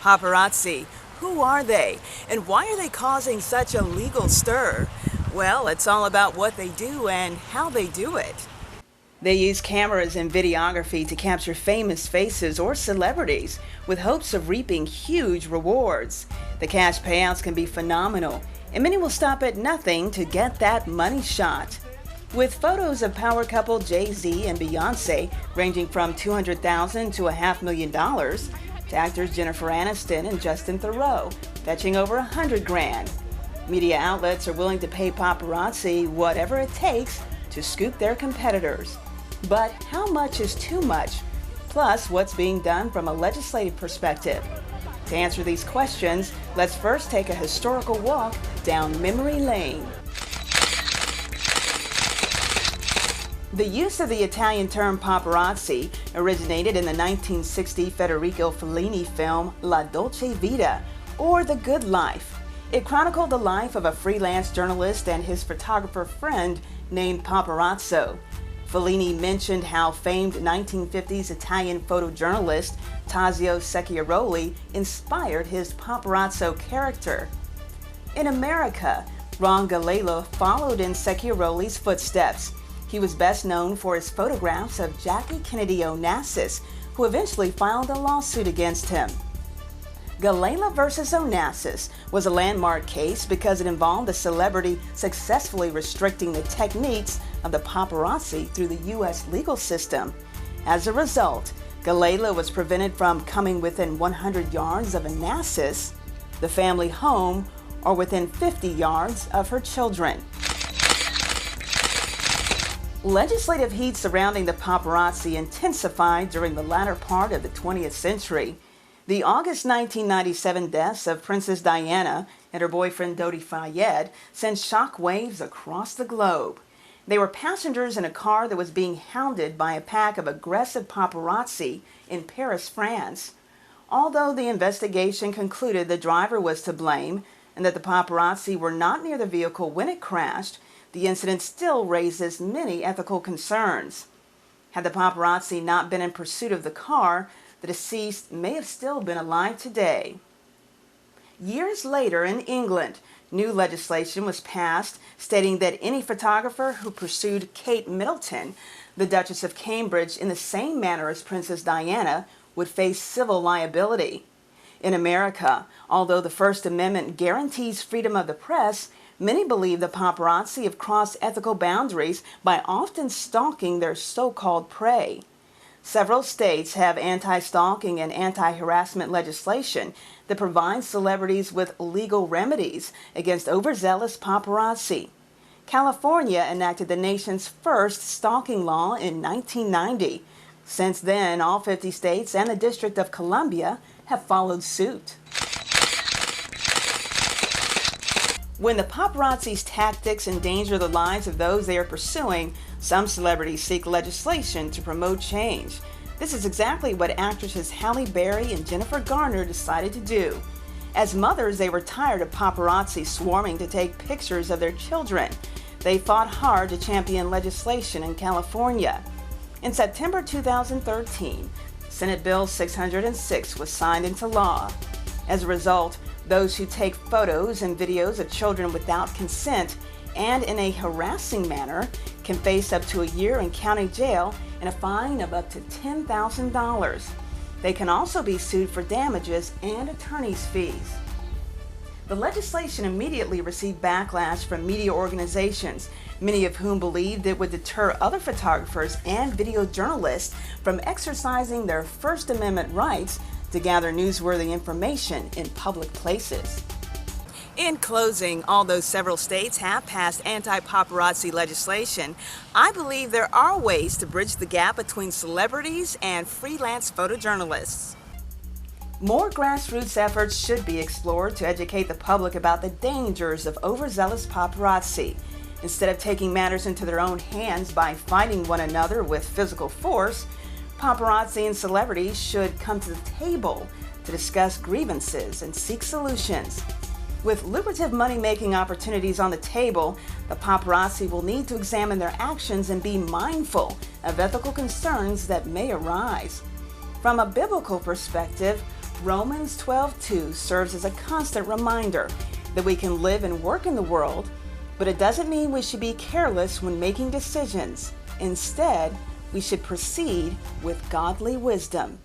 Paparazzi, who are they, and why are they causing such a legal stir? Well, it's all about what they do and how they do it. They use cameras and videography to capture famous faces or celebrities with hopes of reaping huge rewards. The cash payouts can be phenomenal, and many will stop at nothing to get that money shot. With photos of power couple Jay-Z and Beyonce ranging from $200,000 to $500,000, to actors Jennifer Aniston and Justin Theroux, fetching over $100,000. Media outlets are willing to pay paparazzi whatever it takes to scoop their competitors. But how much is too much? Plus, what's being done from a legislative perspective? To answer these questions, let's first take a historical walk down memory lane. The use of the Italian term paparazzi originated in the 1960 Federico Fellini film La Dolce Vita, or The Good Life. It chronicled the life of a freelance journalist and his photographer friend named Paparazzo. Fellini mentioned how famed 1950s Italian photojournalist Tazio Secchiaroli inspired his paparazzo character. In America, Ron Galella followed in Secchiaroli's footsteps. He was best known for his photographs of Jackie Kennedy Onassis, who eventually filed a lawsuit against him. Galella versus Onassis was a landmark case because it involved a celebrity successfully restricting the techniques of the paparazzi through the U.S. legal system. As a result, Galella was prevented from coming within 100 yards of Onassis, the family home, or within 50 yards of her children. Legislative heat surrounding the paparazzi intensified during the latter part of the 20th century. The August 1997 deaths of Princess Diana and her boyfriend Dodi Fayed sent shockwaves across the globe. They were passengers in a car that was being hounded by a pack of aggressive paparazzi in Paris, France. Although the investigation concluded the driver was to blame and that the paparazzi were not near the vehicle when it crashed, the incident still raises many ethical concerns. Had the paparazzi not been in pursuit of the car, the deceased may have still been alive today. Years later in England, new legislation was passed stating that any photographer who pursued Kate Middleton, the Duchess of Cambridge, in the same manner as Princess Diana, would face civil liability. In America, although the First Amendment guarantees freedom of the press, many believe the paparazzi have crossed ethical boundaries by often stalking their so-called prey. Several states have anti-stalking and anti-harassment legislation that provides celebrities with legal remedies against overzealous paparazzi. California enacted the nation's first stalking law in 1990. Since then, all 50 states and the District of Columbia have followed suit. When the paparazzi's tactics endanger the lives of those they are pursuing, some celebrities seek legislation to promote change. This is exactly what actresses Halle Berry and Jennifer Garner decided to do. As mothers, they were tired of paparazzi swarming to take pictures of their children. They fought hard to champion legislation in California. In September 2013, Senate Bill 606 was signed into law. As a result, those who take photos and videos of children without consent and in a harassing manner can face up to a year in county jail and a fine of up to $10,000. They can also be sued for damages and attorney's fees. The legislation immediately received backlash from media organizations, many of whom believed it would deter other photographers and video journalists from exercising their First Amendment rights to gather newsworthy information in public places. In closing, although several states have passed anti-paparazzi legislation, I believe there are ways to bridge the gap between celebrities and freelance photojournalists. More grassroots efforts should be explored to educate the public about the dangers of overzealous paparazzi. Instead of taking matters into their own hands by fighting one another with physical force, paparazzi and celebrities should come to the table to discuss grievances and seek solutions. With lucrative money-making opportunities on the table, the paparazzi will need to examine their actions and be mindful of ethical concerns that may arise. From a biblical perspective, Romans 12:2 serves as a constant reminder that we can live and work in the world, but it doesn't mean we should be careless when making decisions. Instead, we should proceed with godly wisdom.